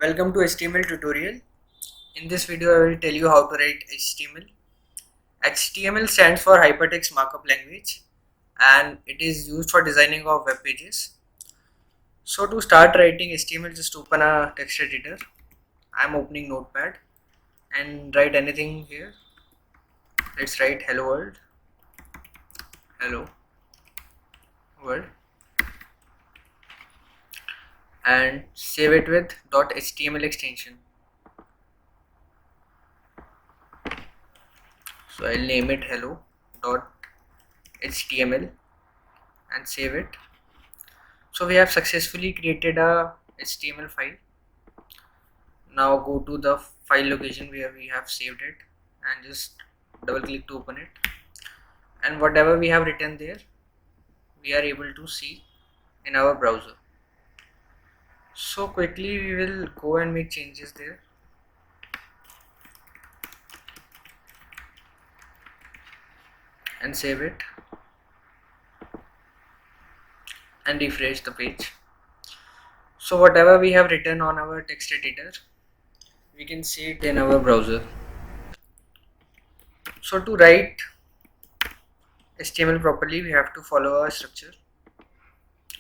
Welcome to HTML tutorial. In this video I will tell you how to write HTML. HTML stands for Hypertext Markup Language and it is used for designing of web pages. So to start writing HTML, just open a text editor. I am opening notepad and write anything here. Let's write hello world, hello world, and save it with .html extension. So I'll name it hello.html and save it. So we have successfully created a HTML file. Now go to the file location where we have saved it and just double click to open it, and whatever we have written there we are able to see in our browser. So quickly we will go and make changes there. And save it and refresh the page. So whatever we have written on our text editor, we can see it in our browser. So to write HTML properly, we have to follow a structure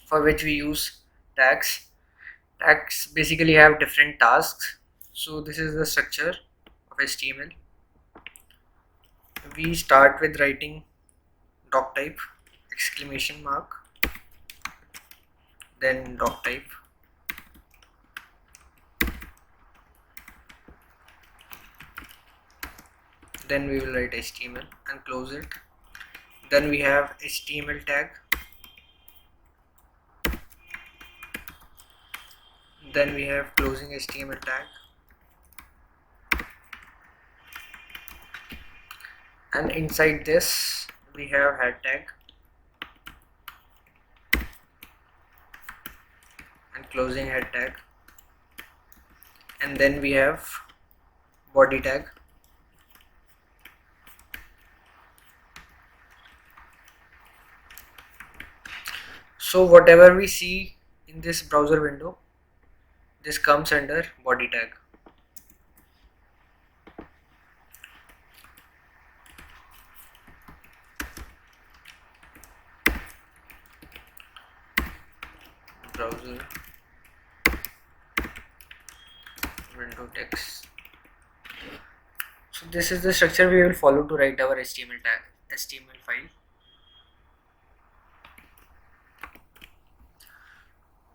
for which we use tags. Tags basically have different tasks. So this is the structure of HTML. We start with writing doc type, exclamation mark, then doc type, then we will write HTML and close it. Then we have HTML tag, then we have closing HTML tag, and inside this we have head tag and closing head tag, and then we have body tag. So whatever we see in this browser window, this comes under body tag. Browser window text. So this is the structure we will follow to write our HTML file.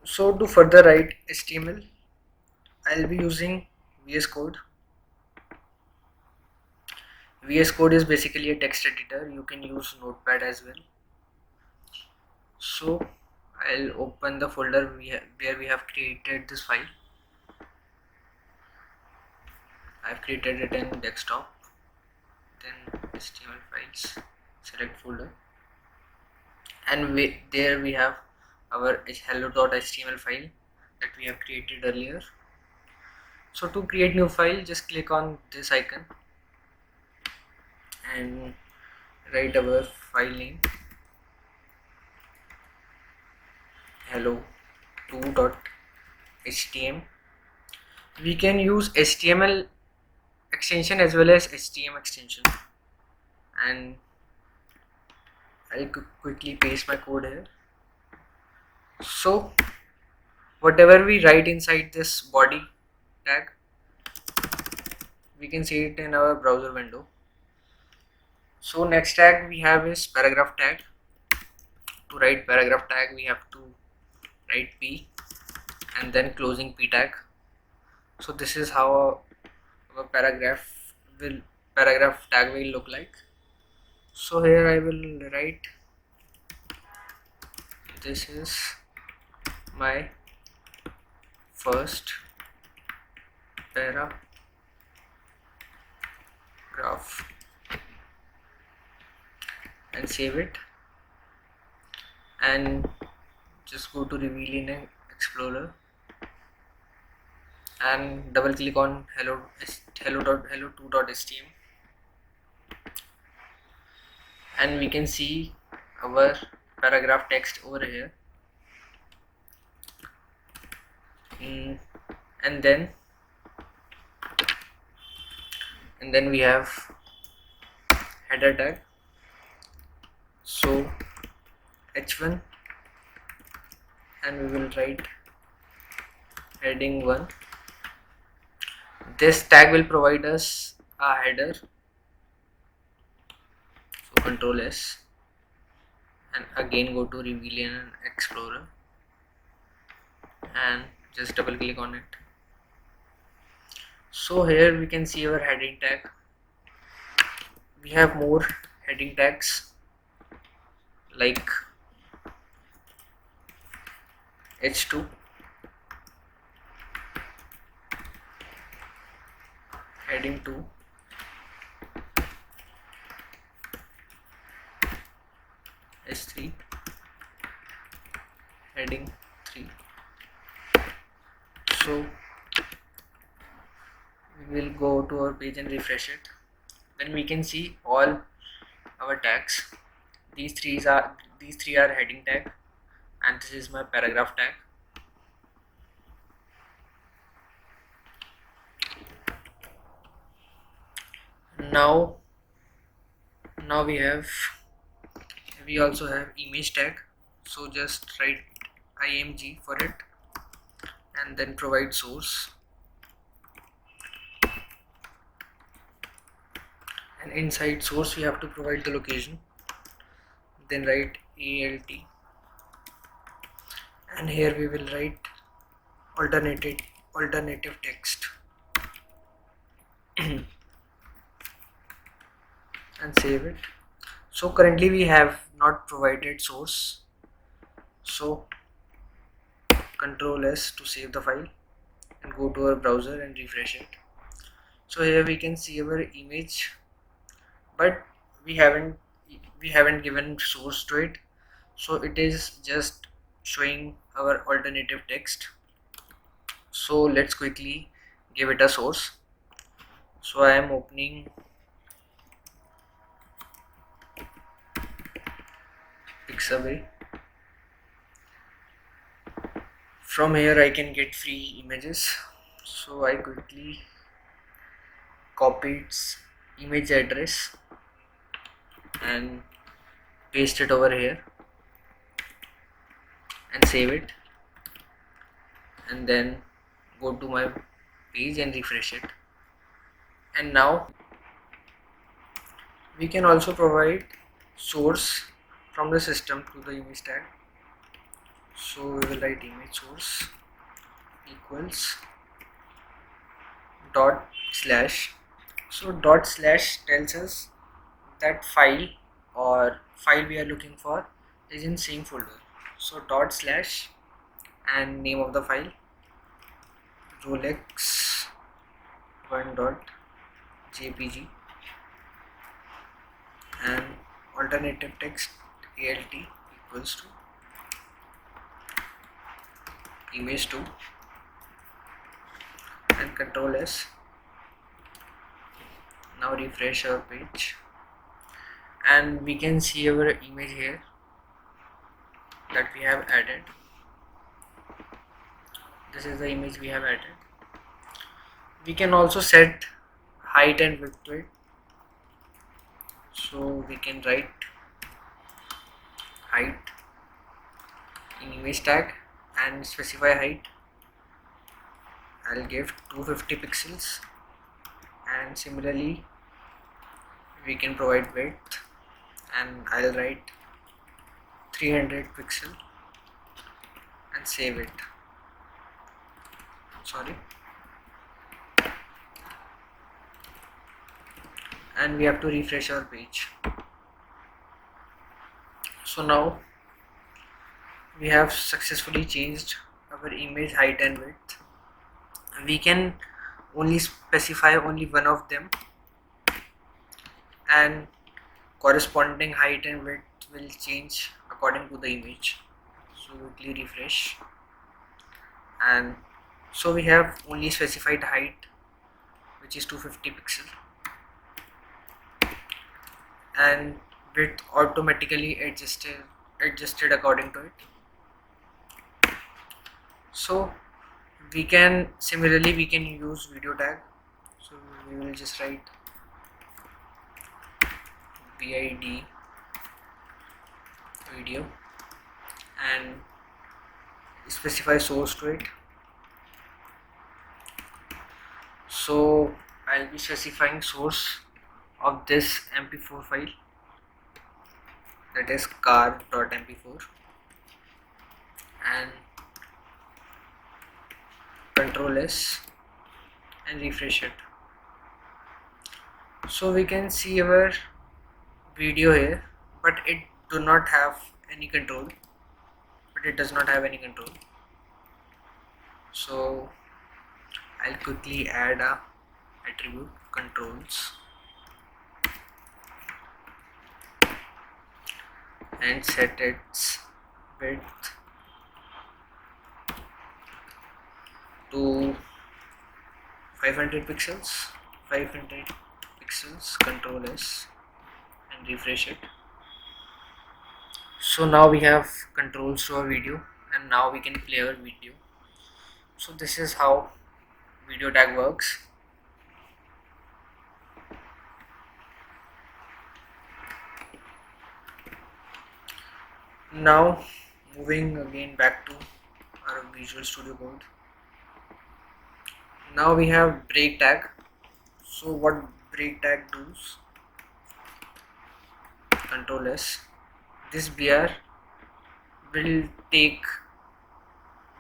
So to further write HTML, I'll be using VS Code. VS Code is basically a text editor. You can use Notepad as well. So I'll open the folder where we have created this file. I've created it in desktop, then HTML files, select folder, and there we have our hello.html file that we have created earlier. So to create new file, just click on this icon and write our file name hello2.html. We can use HTML extension as well as HTML extension, and I'll quickly paste my code here. So whatever we write inside this body tag, we can see it in our browser window. So next tag we have is paragraph tag. To write paragraph tag, we have to write P and then closing P tag. So this is how our paragraph tag will look like. So here I will write, this is my first paragraph, and save it, and just go to reveal in an explorer and double click on hello2.html, and we can see our paragraph text over here. and then we have header tag. So h1, and we will write heading 1. This tag will provide us a header, so Control S, and again go to Reveal in Explorer and just double click on it. So here we can see our heading tag. We have more heading tags like h2, heading 2, h3, heading 3. So we will go to our page and refresh it. Then we can see all our tags. These three are heading tag, and this is my paragraph tag. Now we also have image tag, so just write img for it and then provide source, and inside source we have to provide the location, then write alt, and here we will write alternative text and save it. So currently we have not provided source, so Control S to save the file and go to our browser and refresh it. So here we can see our image, but we haven't given source to it, so it is just showing our alternative text. So let's quickly give it a source. So I am opening Pixabay. From here I can get free images, so I quickly copy its image address and paste it over here and save it, and then go to my page and refresh it. And now we can also provide source from the system to the image tag. So we will write image source equals dot slash. So dot slash tells us that file we are looking for is in same folder. So dot slash and name of the file Rolex 1.jpg and alternative text alt equals to image 2 and Control S. Now refresh our page and we can see our image here that we have added. This is the image we have added. We can also set height and width to it, so we can write height in image tag and specify height. I'll give 250 pixels, and similarly we can provide width and I'll write 300 pixel and save it. And we have to refresh our page. So now we have successfully changed our image height and width. We can only specify only one of them, and corresponding height and width will change according to the image. So quickly refresh, and so we have only specified height, which is 250 pixel, and width automatically adjusted according to it. So we can use video tag. So we will just write vid video and specify source to it. So I'll be specifying source of this mp4 file, that is car.mp4, and control S and refresh it. So we can see our video here, but it does not have any control. So I'll quickly add a attribute controls and set its width to 500 pixels. Control S and refresh it. So now we have controls to our video, and now we can play our video. So this is how video tag works. Now moving again back to our Visual Studio Code. Now we have break tag. So what break tag does? Control S. This BR will take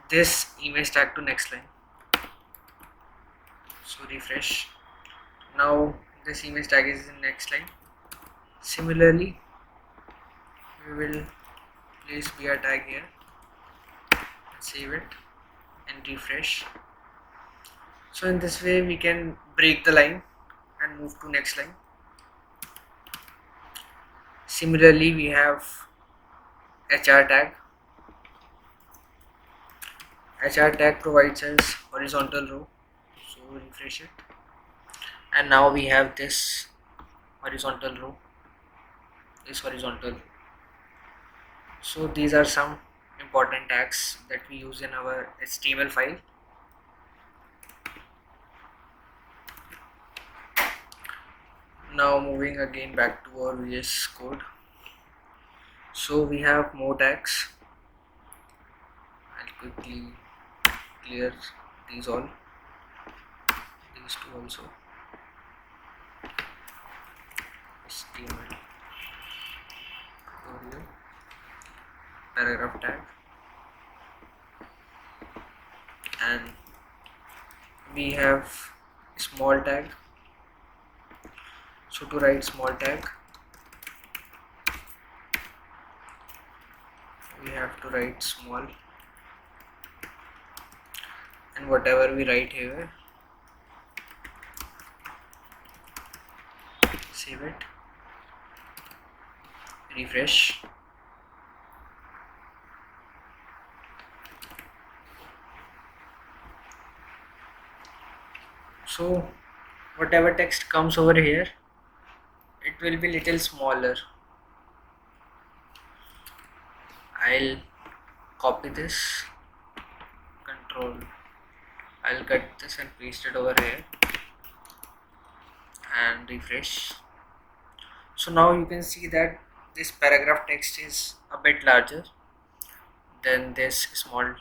this image tag to next line. So refresh. Now this image tag is in next line. Similarly, we will place BR tag here, save it and refresh. So in this way we can break the line and move to next line. Similarly, we have HR tag. HR tag provides us horizontal row, so refresh it, and now we have this horizontal row, So these are some important tags that we use in our HTML file. Now moving again back to our VS Code. So we have more tags. I'll quickly clear these two also. HTML paragraph tag, and we have small tag. So to write small tag, we have to write small, and whatever we write here, save it, refresh. So whatever text comes over here, it will be little smaller. I'll copy this, I'll cut this and paste it over here and refresh. So now you can see that this paragraph text is a bit larger than this small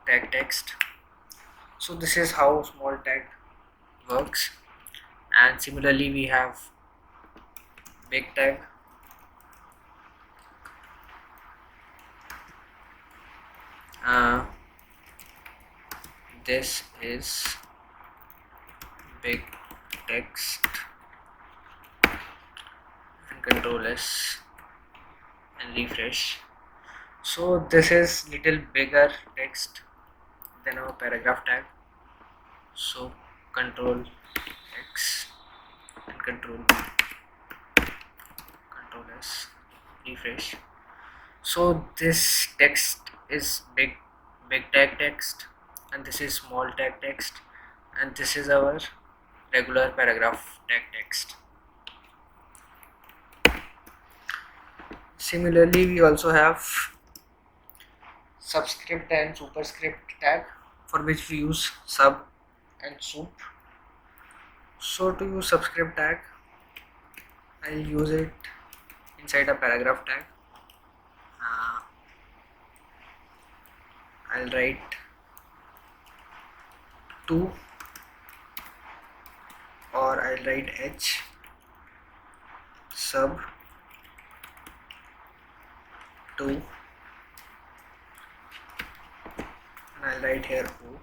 tag text. So this is how small tag works. And similarly, we have big tag. This is big text, and control S and refresh. So this is little bigger text than our paragraph tag. So control X and control S, refresh. So this text is big tag text, and this is small tag text, and this is our regular paragraph tag text. Similarly, we also have subscript and superscript tag. for which we use sub and soup. So to use subscript tag, I'll use it inside a paragraph tag. I'll write to, or I'll write h sub to, and I'll write here o.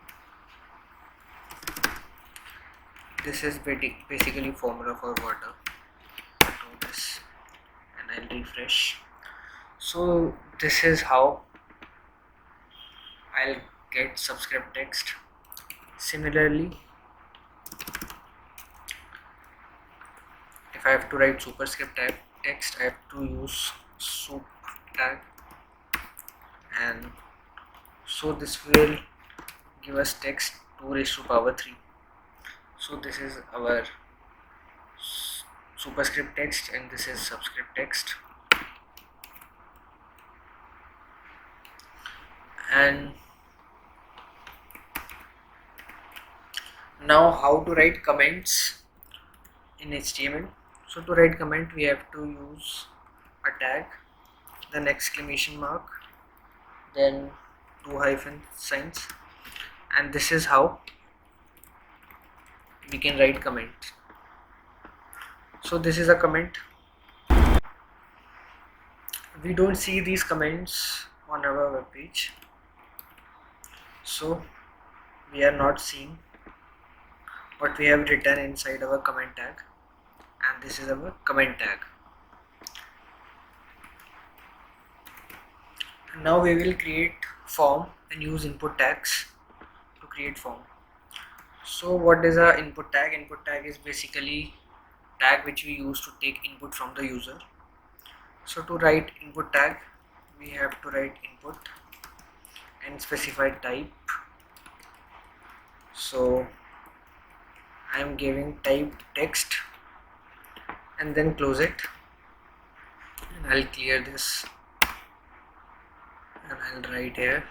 This is basically formula for water. Do this and I'll refresh. So this is how I'll get subscript text. Similarly, if I have to write superscript type text, I have to use soup tag, and so this will give us text 2 raised to power 3. So this is our superscript text and this is subscript text. And now how to write comments in HTML. So to write comment, we have to use a tag, then exclamation mark, then 2 hyphen signs, and this is how we can write comment. So this is a comment. We don't see these comments on our web page, so we are not seeing what we have written inside our comment tag, and this is our comment tag. Now we will create form and use input tags to create form. So what is a input tag? Input tag is basically tag which we use to take input from the user. So to write input tag, we have to write input and specify type. So I am giving type text and then close it, and I'll clear this and I'll write here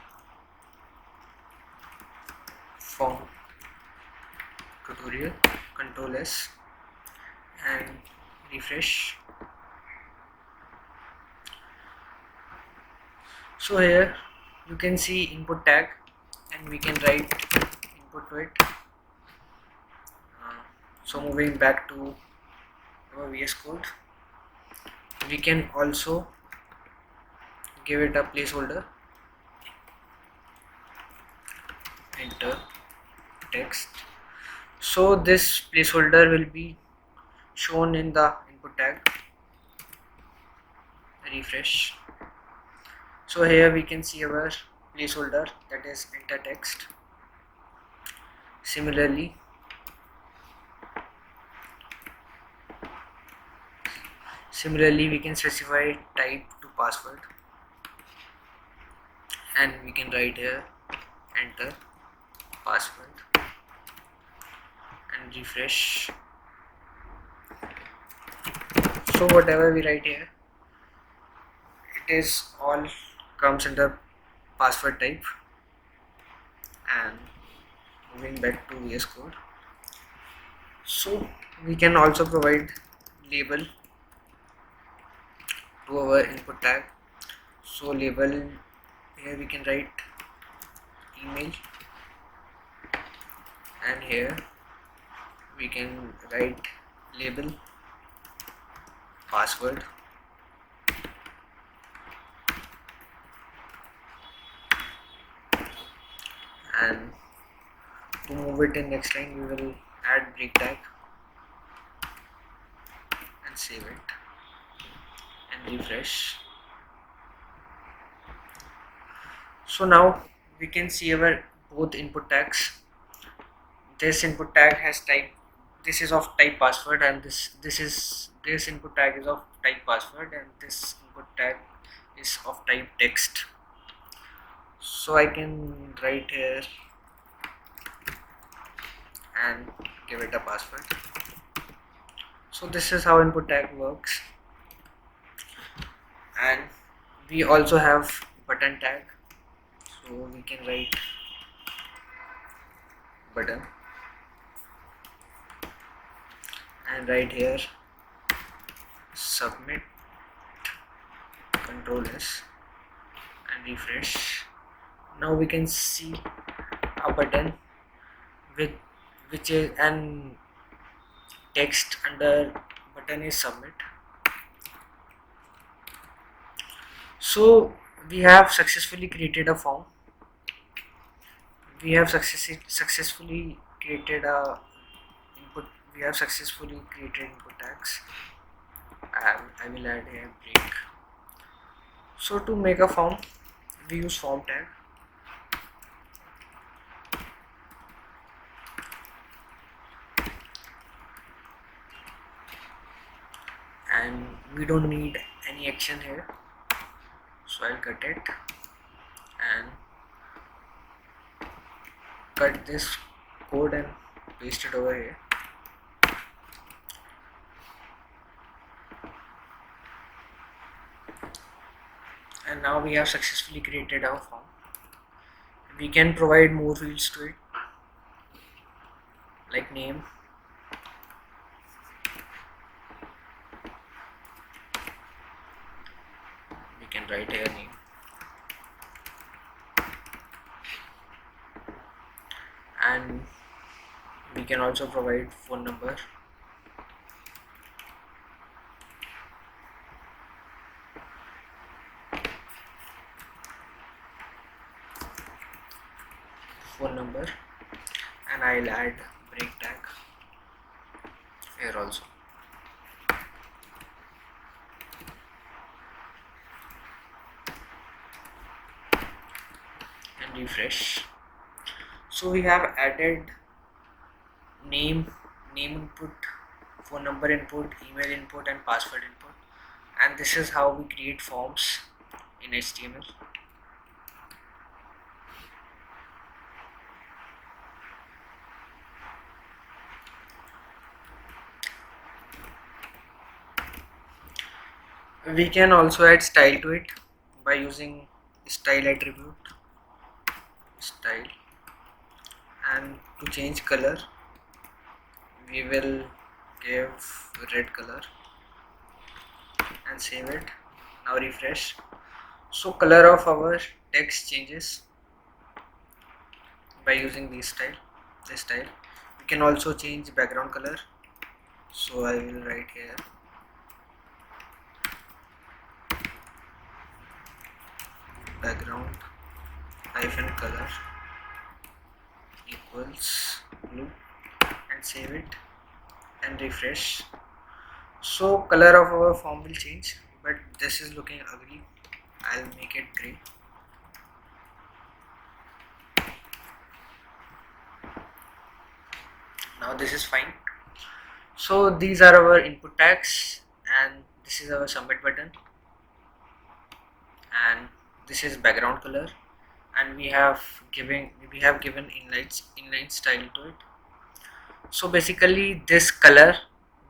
form tutorial, Control S and refresh. So here you can see input tag and we can write input to it. So moving back to our VS Code, we can also give it a placeholder, enter text. So this placeholder will be shown in the input tag. Refresh. So here we can see our placeholder, that is enter text. Similarly, we can specify type to password, and we can write here enter password and refresh. So whatever we write here, it is all comes under password type. And moving back to VS Code, so we can also provide label to our input tag. So label, here we can write email, and here we can write label password, and to move it in next line we will add break tag and save it and refresh. So now we can see our both input tags. This input tag has type, this is of type password, and this input tag is of type password, and this input tag is of type text. So I can write here and give it a password. So this is how input tag works. And we also have button tag, so we can write button, and right here submit, Control S, and refresh. Now we can see a button with which is and text under button is submit. So we have successfully created a form. We have successfully created a input. We have successfully created input tags. I will add a break. So to make a form, we use form tag. And we don't need any action here, so I'll cut it and cut this code and paste it over here. And now we have successfully created our form. We can provide more fields to it, like name, we can write here name, and we can also provide phone number, and I'll add break tag here also. And refresh. So we have added name input, phone number input, email input, and password input. And this is how we create forms in HTML. We can also add style to it by using style attribute, style, and to change color we will give red color and save it. Now refresh. So color of our text changes by using this style. We can also change background color, so I will write here background hyphen color equals blue and save it and refresh. So color of our form will change, but this is looking ugly. I'll make it gray. Now this is fine. So these are our input tags, and this is our submit button, and this is background color, and we have given inline style to it. So basically this color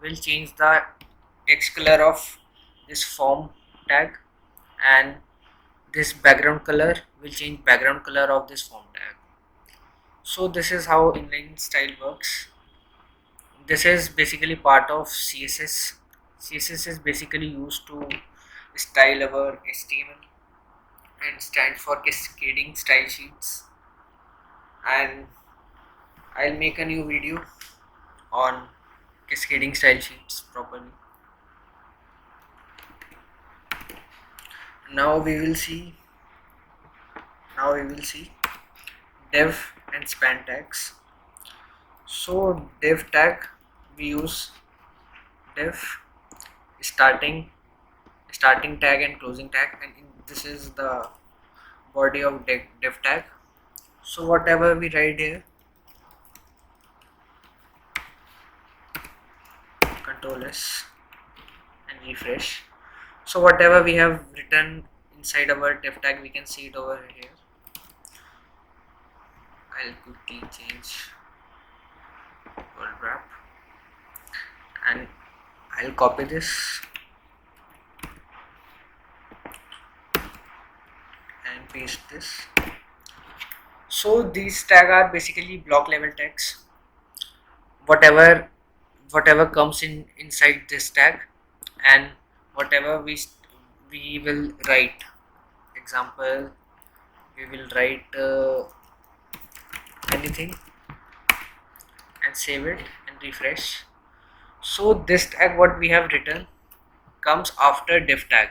will change the text color of this form tag, and this background color will change background color of this form tag. So this is how inline style works. This is basically part of CSS. CSS is basically used to style our HTML and stand for cascading style sheets, and I'll make a new video on cascading style sheets properly. Now we will see dev and span tags. So dev tag, we use dev starting tag and closing tag, and this is the body of dev tag. So whatever we write here, Control S and refresh. So whatever we have written inside our dev tag, we can see it over here. I'll quickly change word wrap, and I'll copy this and paste this. So these tag are basically block level tags. Whatever comes inside this tag, and whatever we will write. Example, we will write anything and save it and refresh. So this tag what we have written comes after div tag.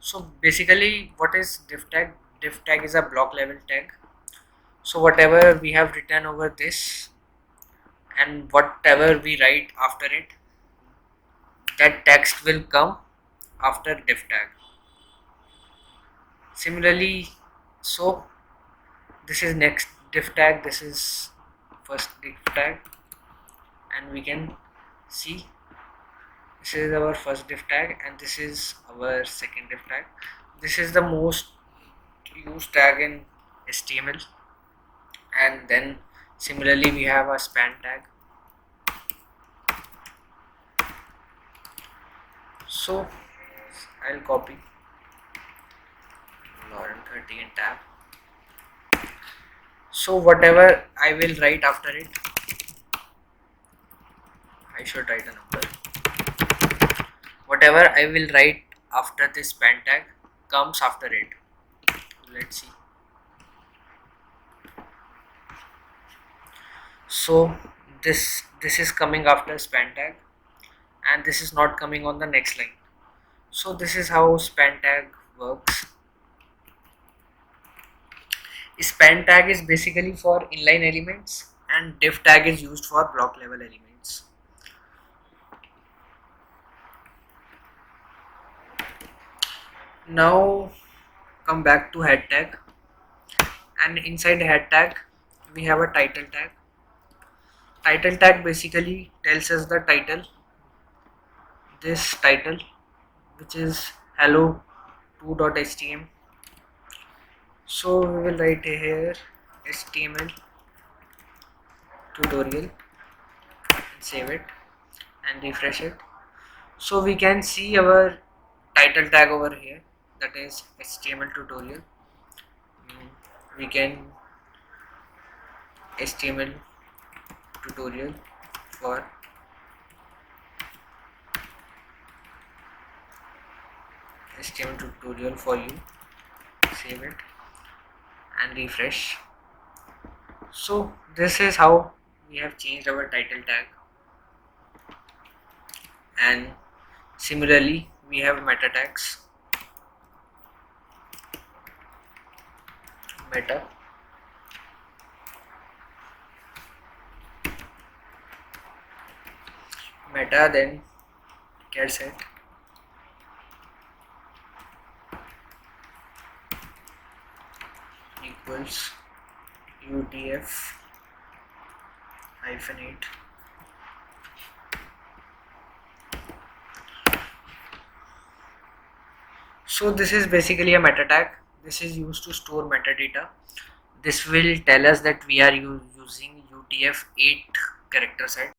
So basically what is div tag? Div tag is a block level tag. So whatever we have written over this and whatever we write after it, that text will come after div tag. Similarly, so this is next div tag, this is first div tag, and we can see this is our first div tag and this is our second div tag. This is the most used tag in HTML. And then similarly we have a span tag. So I'll copy Lauren 30 and tab. So whatever I will write after it, I should write a number. Whatever I will write after this span tag comes after it. Let's see. So this is coming after span tag and this is not coming on the next line. So this is how span tag works. Span tag is basically for inline elements and div tag is used for block level elements. Now come back to head tag, and inside head tag we have a title tag. Title tag basically tells us the title, this title, which is hello2.html. So we will write here HTML tutorial and save it and refresh it. So we can see our title tag over here, that is HTML tutorial. We can HTML tutorial for HTML tutorial for you, save it and refresh. So this is how we have changed our title tag. And similarly we have meta tags. Meta then get set equals UTF -8. So this is basically a meta tag. This is used to store metadata. This will tell us that we are using UTF-8 character set.